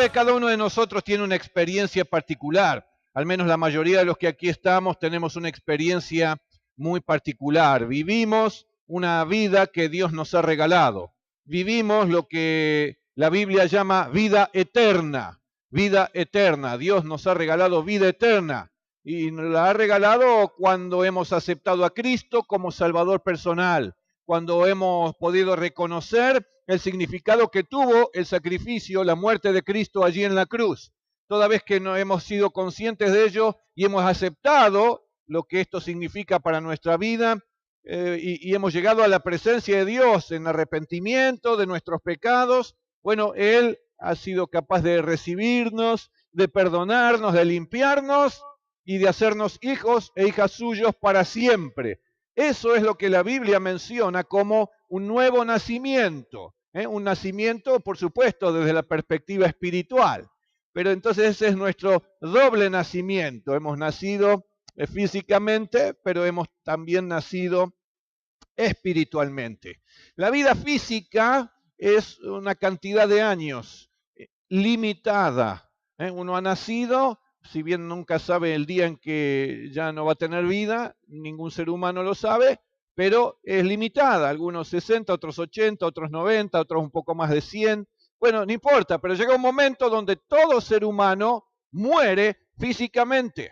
de cada uno de nosotros tiene una experiencia particular. Al menos la mayoría de los que aquí estamos tenemos una experiencia muy particular. Vivimos una vida que Dios nos ha regalado. Vivimos lo que la Biblia llama vida eterna. Vida eterna. Dios nos ha regalado vida eterna. Y nos la ha regalado cuando hemos aceptado a Cristo como Salvador personal, cuando hemos podido reconocer el significado que tuvo el sacrificio, la muerte de Cristo allí en la cruz. Toda vez que no hemos sido conscientes de ello y hemos aceptado lo que esto significa para nuestra vida, y hemos llegado a la presencia de Dios en arrepentimiento de nuestros pecados, bueno, Él ha sido capaz de recibirnos, de perdonarnos, de limpiarnos y de hacernos hijos e hijas suyos para siempre. Eso es lo que la Biblia menciona como un nuevo nacimiento, un nacimiento, por supuesto, desde la perspectiva espiritual. Pero entonces ese es nuestro doble nacimiento. Hemos nacido físicamente, pero hemos también nacido espiritualmente. La vida física es una cantidad de años limitada. Uno ha nacido, si bien nunca sabe el día en que ya no va a tener vida, ningún ser humano lo sabe, pero es limitada. Algunos 60, otros 80, otros 90, otros un poco más de 100. Bueno, no importa, pero llega un momento donde todo ser humano muere físicamente.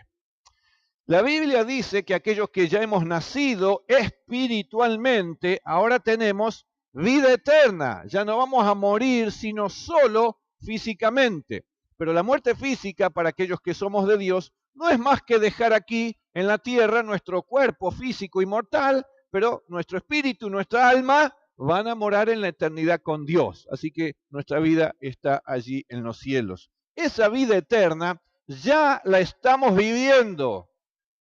La Biblia dice que aquellos que ya hemos nacido espiritualmente, ahora tenemos vida eterna. Ya no vamos a morir, sino solo físicamente. Pero la muerte física, para aquellos que somos de Dios, no es más que dejar aquí en la tierra nuestro cuerpo físico y mortal, pero nuestro espíritu y nuestra alma van a morar en la eternidad con Dios. Así que nuestra vida está allí en los cielos. Esa vida eterna ya la estamos viviendo.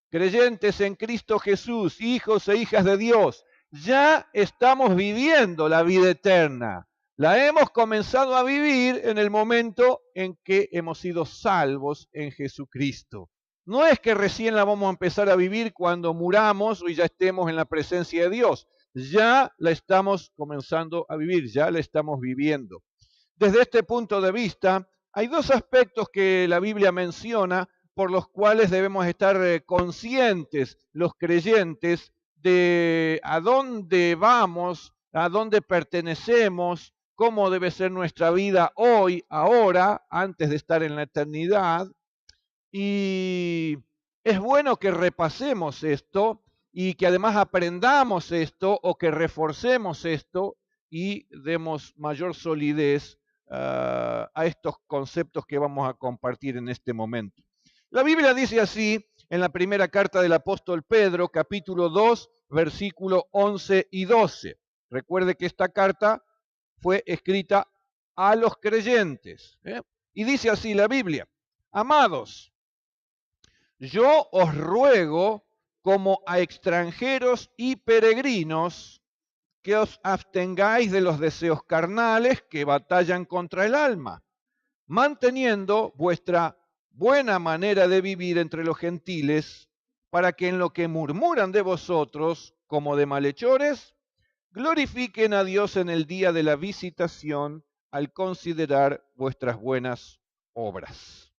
Creyentes en Cristo Jesús, hijos e hijas de Dios, ya estamos viviendo la vida eterna. La hemos comenzado a vivir en el momento en que hemos sido salvos en Jesucristo. No es que recién la vamos a empezar a vivir cuando muramos o ya estemos en la presencia de Dios. Ya la estamos comenzando a vivir, ya la estamos viviendo. Desde este punto de vista, hay dos aspectos que la Biblia menciona por los cuales debemos estar conscientes los creyentes de a dónde vamos, a dónde pertenecemos, cómo debe ser nuestra vida hoy, ahora, antes de estar en la eternidad. Y es bueno que repasemos esto y que además aprendamos esto o que reforcemos esto y demos mayor solidez a estos conceptos que vamos a compartir en este momento. La Biblia dice así en la primera carta del apóstol Pedro, capítulo 2, versículo 11 y 12. Recuerde que esta carta fue escrita a los creyentes. Y dice así la Biblia: amados, yo os ruego como a extranjeros y peregrinos que os abstengáis de los deseos carnales que batallan contra el alma, manteniendo vuestra buena manera de vivir entre los gentiles, para que en lo que murmuran de vosotros, como de malhechores, glorifiquen a Dios en el día de la visitación al considerar vuestras buenas obras.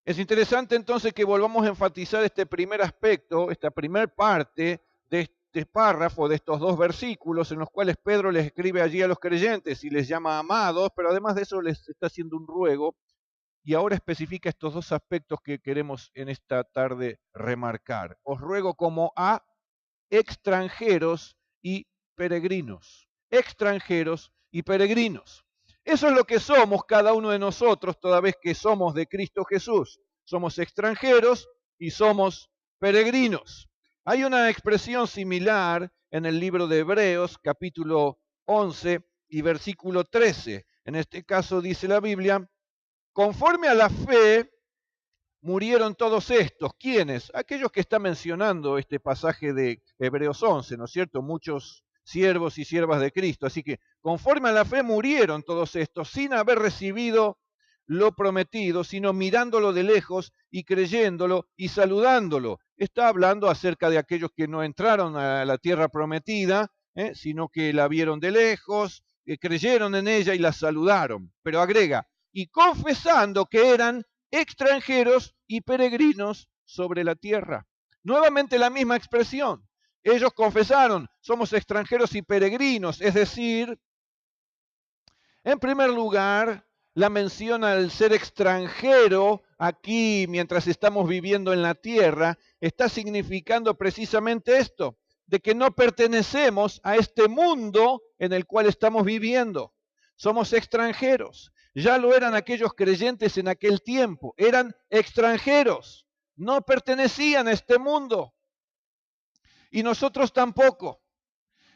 Es interesante entonces que volvamos a enfatizar este primer aspecto, esta primer parte de este párrafo, de estos dos versículos en los cuales Pedro les escribe allí a los creyentes y les llama amados, pero además de eso les está haciendo un ruego. Y ahora especifica estos dos aspectos que queremos en esta tarde remarcar. Os ruego como a extranjeros y peregrinos. Extranjeros y peregrinos. Eso es lo que somos cada uno de nosotros, toda vez que somos de Cristo Jesús. Somos extranjeros y somos peregrinos. Hay una expresión similar en el libro de Hebreos, capítulo 11 y versículo 13. En este caso dice la Biblia: conforme a la fe, murieron todos estos. ¿Quiénes? Aquellos que está mencionando este pasaje de Hebreos 11, ¿no es cierto? Muchos siervos y siervas de Cristo. Así que, conforme a la fe, murieron todos estos, sin haber recibido lo prometido, sino mirándolo de lejos y creyéndolo y saludándolo. Está hablando acerca de aquellos que no entraron a la tierra prometida, sino que la vieron de lejos, creyeron en ella y la saludaron. Pero agrega: y confesando que eran extranjeros y peregrinos sobre la tierra. Nuevamente la misma expresión. Ellos confesaron, somos extranjeros y peregrinos, es decir, en primer lugar, la mención al ser extranjero aquí mientras estamos viviendo en la tierra está significando precisamente esto, de que no pertenecemos a este mundo en el cual estamos viviendo. Somos extranjeros. Ya lo eran aquellos creyentes en aquel tiempo. Eran extranjeros. No pertenecían a este mundo. Y nosotros tampoco.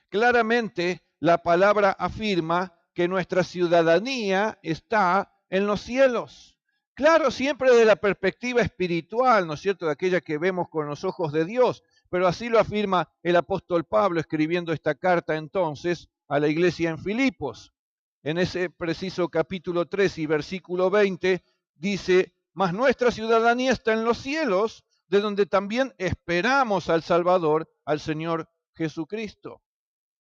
Claramente, la palabra afirma que nuestra ciudadanía está en los cielos. Claro, siempre desde la perspectiva espiritual, ¿no es cierto?, de aquella que vemos con los ojos de Dios, pero así lo afirma el apóstol Pablo escribiendo esta carta entonces a la iglesia en Filipos. En ese preciso capítulo 3 y versículo 20 dice, mas nuestra ciudadanía está en los cielos, de donde también esperamos al Salvador, al Señor Jesucristo.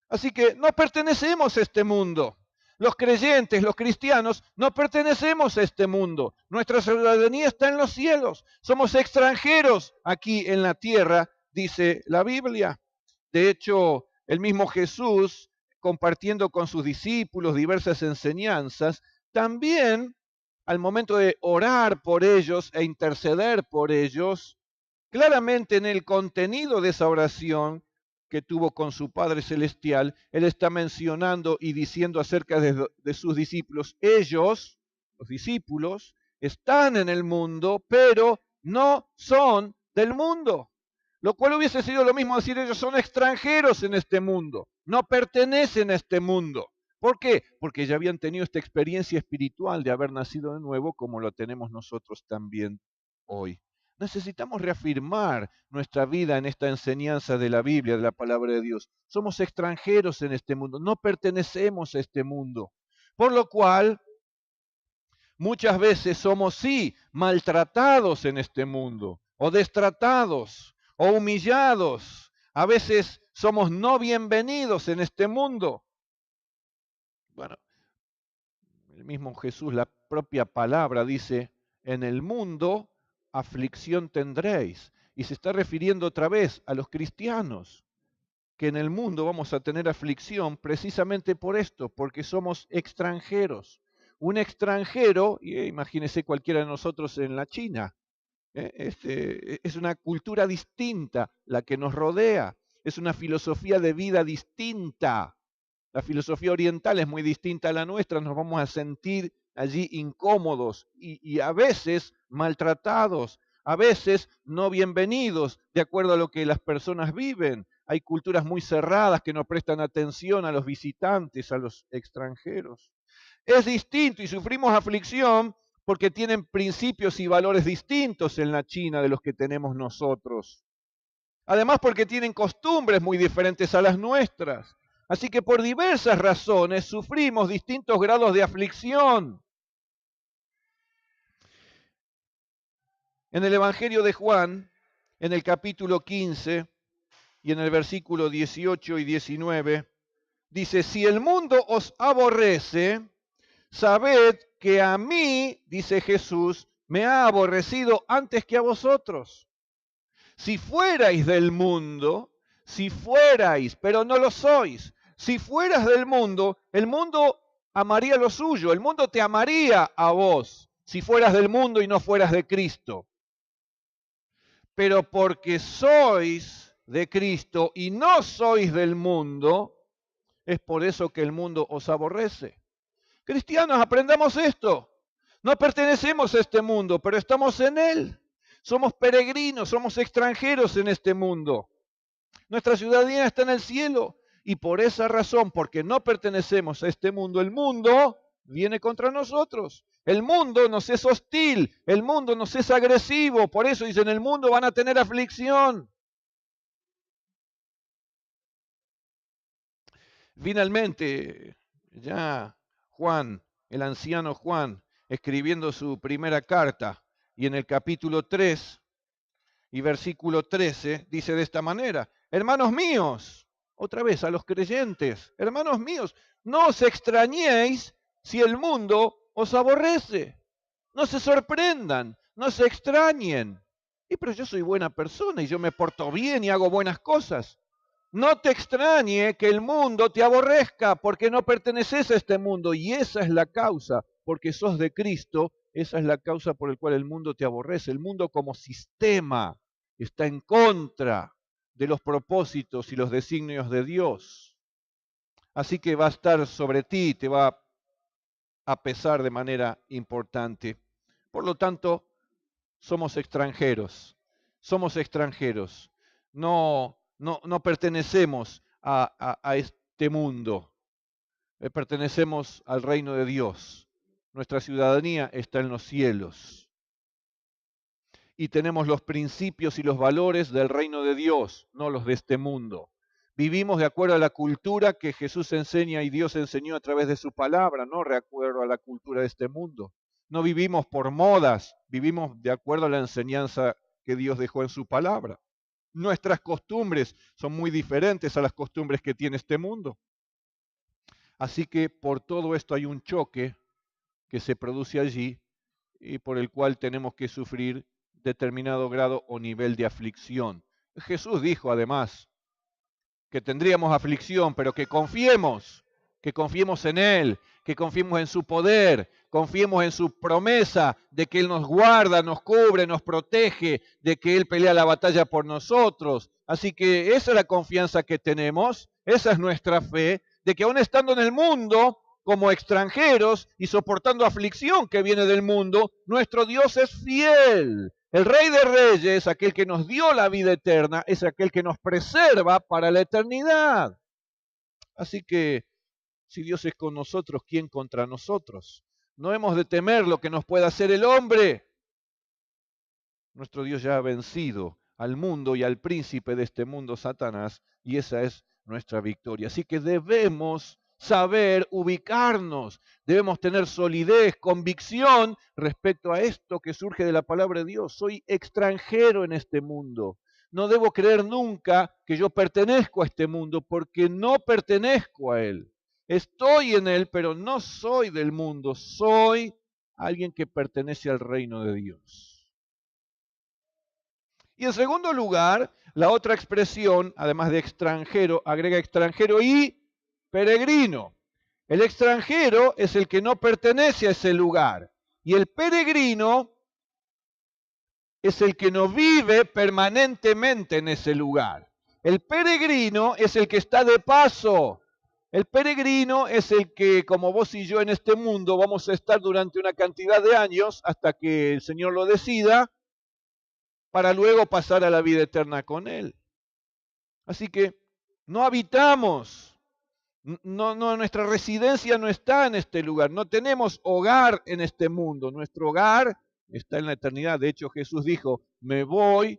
Así que no pertenecemos a este mundo. Los creyentes, los cristianos, no pertenecemos a este mundo. Nuestra ciudadanía está en los cielos. Somos extranjeros aquí en la tierra, dice la Biblia. De hecho, el mismo Jesús, compartiendo con sus discípulos diversas enseñanzas, también al momento de orar por ellos e interceder por ellos, claramente en el contenido de esa oración que tuvo con su Padre Celestial, Él está mencionando y diciendo acerca de sus discípulos, ellos, los discípulos, están en el mundo, pero no son del mundo. Lo cual hubiese sido lo mismo decir, ellos son extranjeros en este mundo, no pertenecen a este mundo. ¿Por qué? Porque ya habían tenido esta experiencia espiritual de haber nacido de nuevo, como lo tenemos nosotros también hoy. Necesitamos reafirmar nuestra vida en esta enseñanza de la Biblia, de la palabra de Dios. Somos extranjeros en este mundo, no pertenecemos a este mundo. Por lo cual, muchas veces somos, sí, maltratados en este mundo, o destratados, o humillados. A veces somos no bienvenidos en este mundo. Bueno, el mismo Jesús, la propia palabra dice, en el mundo aflicción tendréis. Y se está refiriendo otra vez a los cristianos, que en el mundo vamos a tener aflicción precisamente por esto, porque somos extranjeros. Un extranjero, imagínese cualquiera de nosotros en la China, es una cultura distinta la que nos rodea, es una filosofía de vida distinta. La filosofía oriental es muy distinta a la nuestra, nos vamos a sentir allí incómodos y a veces maltratados, a veces no bienvenidos, de acuerdo a lo que las personas viven. Hay culturas muy cerradas que no prestan atención a los visitantes, a los extranjeros. Es distinto y sufrimos aflicción porque tienen principios y valores distintos en la China de los que tenemos nosotros. Además porque tienen costumbres muy diferentes a las nuestras. Así que por diversas razones sufrimos distintos grados de aflicción. En el Evangelio de Juan, en el capítulo 15 y en el versículo 18 y 19, dice, si el mundo os aborrece, sabed que a mí, dice Jesús, me ha aborrecido antes que a vosotros. Si fuerais del mundo, si fuerais, pero no lo sois, si fueras del mundo, el mundo amaría lo suyo, el mundo te amaría a vos, si fueras del mundo y no fueras de Cristo. Pero porque sois de Cristo y no sois del mundo, es por eso que el mundo os aborrece. Cristianos, aprendamos esto. No pertenecemos a este mundo, pero estamos en él. Somos peregrinos, somos extranjeros en este mundo. Nuestra ciudadanía está en el cielo y por esa razón, porque no pertenecemos a este mundo, el mundo viene contra nosotros. El mundo nos es hostil, el mundo nos es agresivo, por eso dicen, el mundo van a tener aflicción. Finalmente, ya Juan, el anciano Juan, escribiendo su primera carta, y en el capítulo 3 y versículo 13, dice de esta manera, hermanos míos, otra vez a los creyentes, hermanos míos, no os extrañéis si el mundo os aborrece. No se sorprendan, no se extrañen. Pero yo soy buena persona y yo me porto bien y hago buenas cosas. No te extrañe que el mundo te aborrezca porque no perteneces a este mundo y esa es la causa, porque sos de Cristo, esa es la causa por la cual el mundo te aborrece. El mundo como sistema está en contra de los propósitos y los designios de Dios. Así que va a estar sobre ti, te va a pesar de manera importante. Por lo tanto, somos extranjeros, somos extranjeros. No pertenecemos a este mundo, pertenecemos al reino de Dios. Nuestra ciudadanía está en los cielos. Y tenemos los principios y los valores del reino de Dios, no los de este mundo. Vivimos de acuerdo a la cultura que Jesús enseña y Dios enseñó a través de su palabra, no de acuerdo a la cultura de este mundo. No vivimos por modas, vivimos de acuerdo a la enseñanza que Dios dejó en su palabra. Nuestras costumbres son muy diferentes a las costumbres que tiene este mundo. Así que por todo esto hay un choque que se produce allí y por el cual tenemos que sufrir determinado grado o nivel de aflicción. Jesús dijo además que tendríamos aflicción, pero que confiemos en Él, que confiemos en su poder, confiemos en su promesa de que Él nos guarda, nos cubre, nos protege, de que Él pelea la batalla por nosotros. Así que esa es la confianza que tenemos, esa es nuestra fe, de que aún estando en el mundo, como extranjeros y soportando aflicción que viene del mundo, nuestro Dios es fiel. El Rey de Reyes, aquel que nos dio la vida eterna, es aquel que nos preserva para la eternidad. Así que, si Dios es con nosotros, ¿quién contra nosotros? No hemos de temer lo que nos pueda hacer el hombre. Nuestro Dios ya ha vencido al mundo y al príncipe de este mundo, Satanás, y esa es nuestra victoria. Así que debemos saber ubicarnos, debemos tener solidez, convicción respecto a esto que surge de la palabra de Dios. Soy extranjero en este mundo. No debo creer nunca que yo pertenezco a este mundo porque no pertenezco a él. Estoy en él, pero no soy del mundo. Soy alguien que pertenece al reino de Dios. Y en segundo lugar, la otra expresión, además de extranjero, agrega extranjero y peregrino. El extranjero es el que no pertenece a ese lugar. Y el peregrino es el que no vive permanentemente en ese lugar. El peregrino es el que está de paso. El peregrino es el que, como vos y yo en este mundo, vamos a estar durante una cantidad de años hasta que el Señor lo decida, para luego pasar a la vida eterna con Él. Así que no habitamos, nuestra residencia no está en este lugar, no tenemos hogar en este mundo, nuestro hogar está en la eternidad. De hecho, Jesús dijo, me voy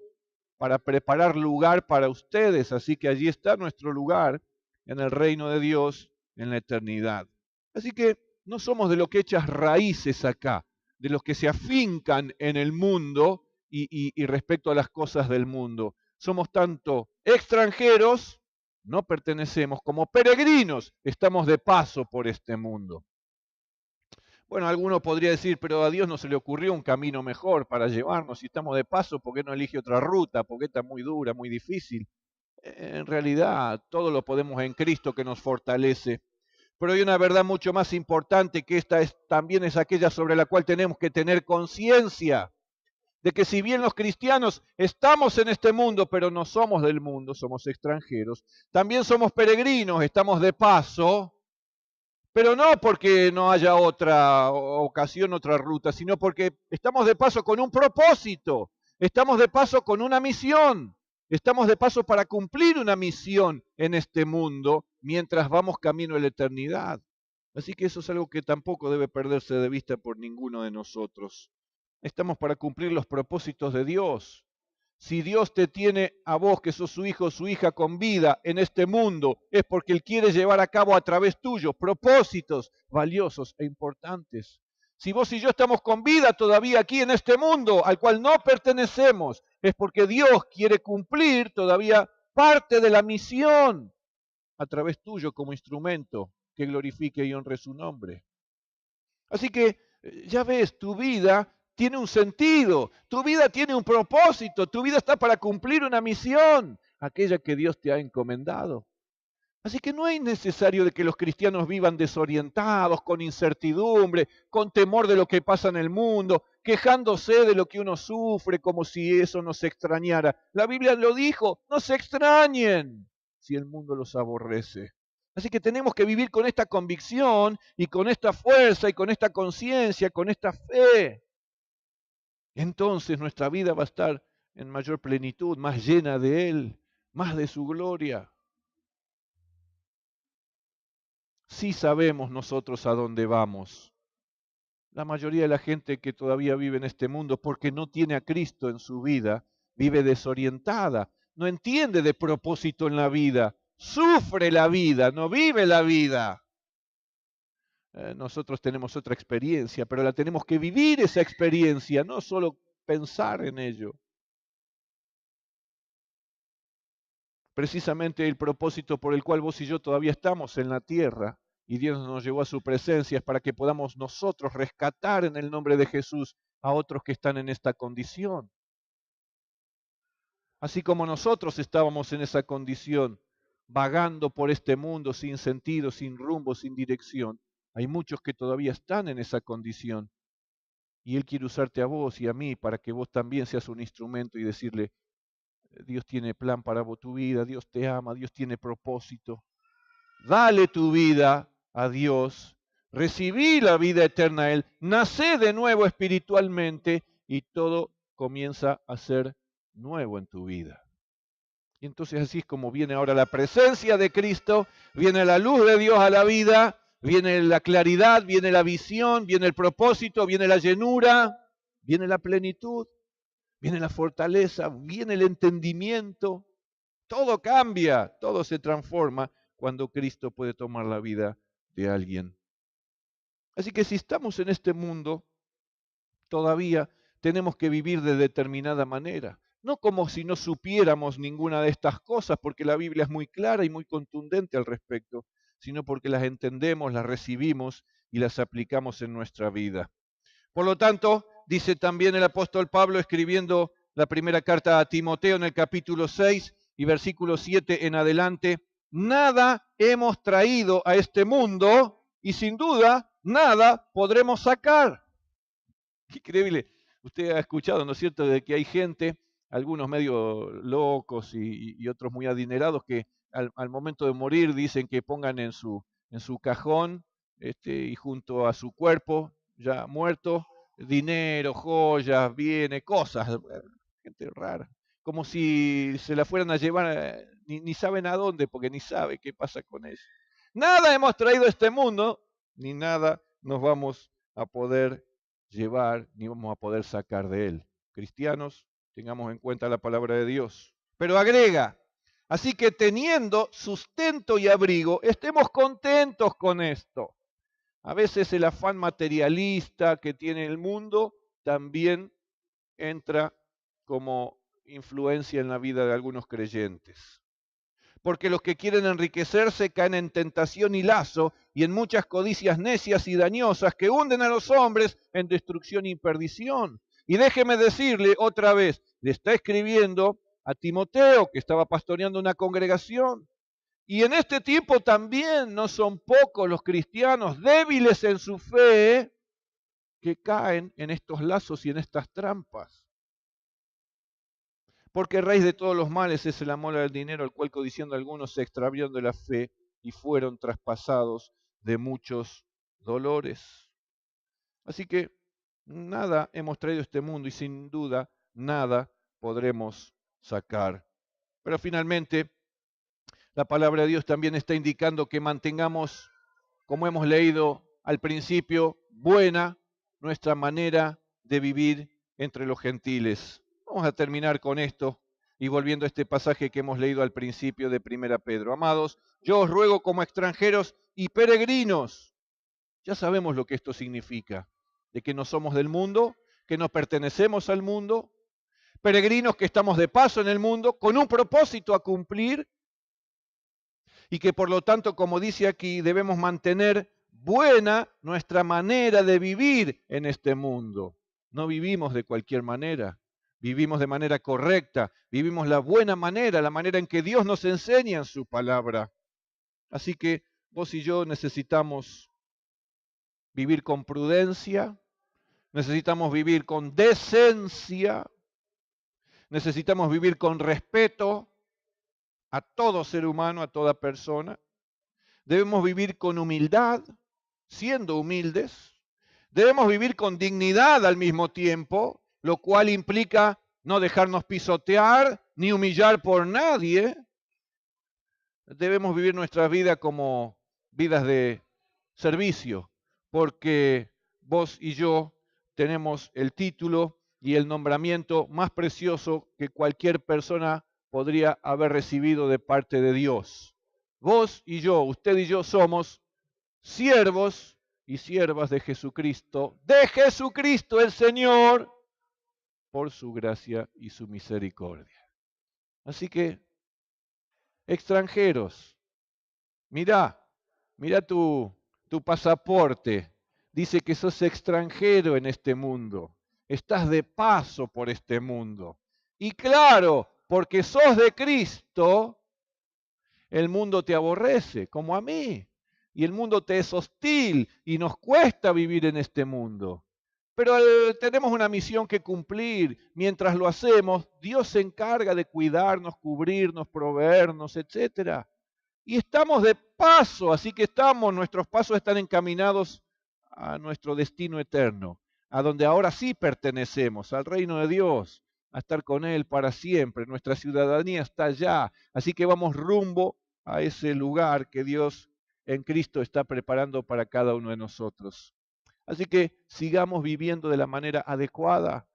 para preparar lugar para ustedes, así que allí está nuestro lugar en el reino de Dios en la eternidad. Así que no somos de los que echas raíces acá, de los que se afincan en el mundo y respecto a las cosas del mundo. Somos tanto extranjeros, no pertenecemos, como peregrinos, estamos de paso por este mundo. Bueno, alguno podría decir, pero a Dios no se le ocurrió un camino mejor para llevarnos. Si estamos de paso, ¿por qué no elige otra ruta? Porque esta es muy dura, muy difícil. En realidad, todo lo podemos en Cristo que nos fortalece. Pero hay una verdad mucho más importante que esta también es aquella sobre la cual tenemos que tener conciencia. De que si bien los cristianos estamos en este mundo, pero no somos del mundo, somos extranjeros, también somos peregrinos, estamos de paso, pero no porque no haya otra ocasión, otra ruta, sino porque estamos de paso con un propósito, estamos de paso con una misión, estamos de paso para cumplir una misión en este mundo mientras vamos camino a la eternidad. Así que eso es algo que tampoco debe perderse de vista por ninguno de nosotros. Estamos para cumplir los propósitos de Dios. Si Dios te tiene a vos, que sos su hijo o su hija con vida en este mundo, es porque Él quiere llevar a cabo a través tuyo propósitos valiosos e importantes. Si vos y yo estamos con vida todavía aquí en este mundo al cual no pertenecemos, es porque Dios quiere cumplir todavía parte de la misión a través tuyo como instrumento que glorifique y honre su nombre. Así que ya ves, tu vida tiene un sentido, tu vida tiene un propósito, tu vida está para cumplir una misión, aquella que Dios te ha encomendado. Así que no es necesario de que los cristianos vivan desorientados, con incertidumbre, con temor de lo que pasa en el mundo, quejándose de lo que uno sufre como si eso nos extrañara. La Biblia lo dijo, no se extrañen si el mundo los aborrece. Así que tenemos que vivir con esta convicción y con esta fuerza y con esta conciencia, con esta fe. Entonces nuestra vida va a estar en mayor plenitud, más llena de Él, más de su gloria. Sí sabemos nosotros a dónde vamos. La mayoría de la gente que todavía vive en este mundo porque no tiene a Cristo en su vida, vive desorientada, no entiende de propósito en la vida, sufre la vida, no vive la vida. Nosotros tenemos otra experiencia, pero la tenemos que vivir esa experiencia, no solo pensar en ello. Precisamente el propósito por el cual vos y yo todavía estamos en la tierra y Dios nos llevó a su presencia es para que podamos nosotros rescatar en el nombre de Jesús a otros que están en esta condición. Así como nosotros estábamos en esa condición, vagando por este mundo sin sentido, sin rumbo, sin dirección, hay muchos que todavía están en esa condición. Y Él quiere usarte a vos y a mí para que vos también seas un instrumento y decirle, Dios tiene plan para tu vida, Dios te ama, Dios tiene propósito. Dale tu vida a Dios, recibí la vida eterna a Él, nacé de nuevo espiritualmente y todo comienza a ser nuevo en tu vida. Y entonces así es como viene ahora la presencia de Cristo, viene la luz de Dios a la vida, viene la claridad, viene la visión, viene el propósito, viene la llenura, viene la plenitud, viene la fortaleza, viene el entendimiento. Todo cambia, todo se transforma cuando Cristo puede tomar la vida de alguien. Así que si estamos en este mundo, todavía tenemos que vivir de determinada manera. No como si no supiéramos ninguna de estas cosas, porque la Biblia es muy clara y muy contundente al respecto, sino porque las entendemos, las recibimos y las aplicamos en nuestra vida. Por lo tanto, dice también el apóstol Pablo escribiendo la primera carta a Timoteo en el capítulo 6 y versículo 7 en adelante, nada hemos traído a este mundo y sin duda nada podremos sacar. Increíble. Usted ha escuchado, ¿no es cierto?, de que hay gente, algunos medio locos y otros muy adinerados, que al momento de morir dicen que pongan en su cajón y junto a su cuerpo, ya muerto, dinero, joyas, bienes, cosas, gente rara. Como si se la fueran a llevar, ni saben a dónde, porque ni sabe qué pasa con eso. Nada hemos traído a este mundo, ni nada nos vamos a poder llevar, ni vamos a poder sacar de él. Cristianos, tengamos en cuenta la palabra de Dios. Pero agrega, así que teniendo sustento y abrigo, estemos contentos con esto. A veces el afán materialista que tiene el mundo también entra como influencia en la vida de algunos creyentes. Porque los que quieren enriquecerse caen en tentación y lazo y en muchas codicias necias y dañosas que hunden a los hombres en destrucción y perdición. Y déjeme decirle otra vez, le está escribiendo a Timoteo, que estaba pastoreando una congregación. Y en este tiempo también no son pocos los cristianos débiles en su fe que caen en estos lazos y en estas trampas. Porque raíz de todos los males es el amor al dinero, el cual codiciando algunos se extraviaron de la fe y fueron traspasados de muchos dolores. Así que nada hemos traído a este mundo y sin duda nada podremos sacar. Pero finalmente, la palabra de Dios también está indicando que mantengamos, como hemos leído al principio, buena nuestra manera de vivir entre los gentiles. Vamos a terminar con esto y volviendo a este pasaje que hemos leído al principio de 1 Pedro. Amados, yo os ruego como extranjeros y peregrinos. Ya sabemos lo que esto significa, de que no somos del mundo, que no pertenecemos al mundo, peregrinos que estamos de paso en el mundo, con un propósito a cumplir, y que por lo tanto, como dice aquí, debemos mantener buena nuestra manera de vivir en este mundo. No vivimos de cualquier manera, vivimos de manera correcta, vivimos la buena manera, la manera en que Dios nos enseña en su palabra. Así que vos y yo necesitamos vivir con prudencia, necesitamos vivir con decencia, necesitamos vivir con respeto a todo ser humano, a toda persona. Debemos vivir con humildad, siendo humildes. Debemos vivir con dignidad al mismo tiempo, lo cual implica no dejarnos pisotear ni humillar por nadie. Debemos vivir nuestra vida como vidas de servicio, porque vos y yo tenemos el título y el nombramiento más precioso que cualquier persona podría haber recibido de parte de Dios. Vos y yo, usted y yo somos siervos y siervas de Jesucristo el Señor, por su gracia y su misericordia. Así que, extranjeros, mirá tu pasaporte. Dice que sos extranjero en este mundo. Estás de paso por este mundo. Y claro, porque sos de Cristo, el mundo te aborrece, como a mí. Y el mundo te es hostil y nos cuesta vivir en este mundo. Pero tenemos una misión que cumplir. Mientras lo hacemos, Dios se encarga de cuidarnos, cubrirnos, proveernos, etcétera. Y estamos de paso, así que nuestros pasos están encaminados a nuestro destino eterno, a donde ahora sí pertenecemos, al reino de Dios, a estar con Él para siempre. Nuestra ciudadanía está allá, así que vamos rumbo a ese lugar que Dios en Cristo está preparando para cada uno de nosotros. Así que sigamos viviendo de la manera adecuada.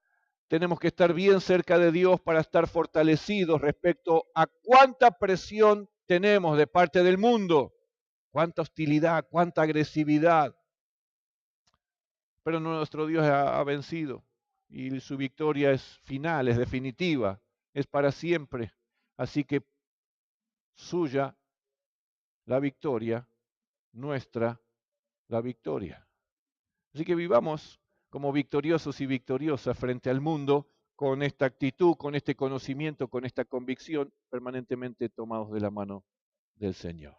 Tenemos que estar bien cerca de Dios para estar fortalecidos respecto a cuánta presión tenemos de parte del mundo, cuánta hostilidad, cuánta agresividad. Pero nuestro Dios ha vencido y su victoria es final, es definitiva, es para siempre. Así que suya la victoria, nuestra la victoria. Así que vivamos como victoriosos y victoriosas frente al mundo con esta actitud, con este conocimiento, con esta convicción, permanentemente tomados de la mano del Señor.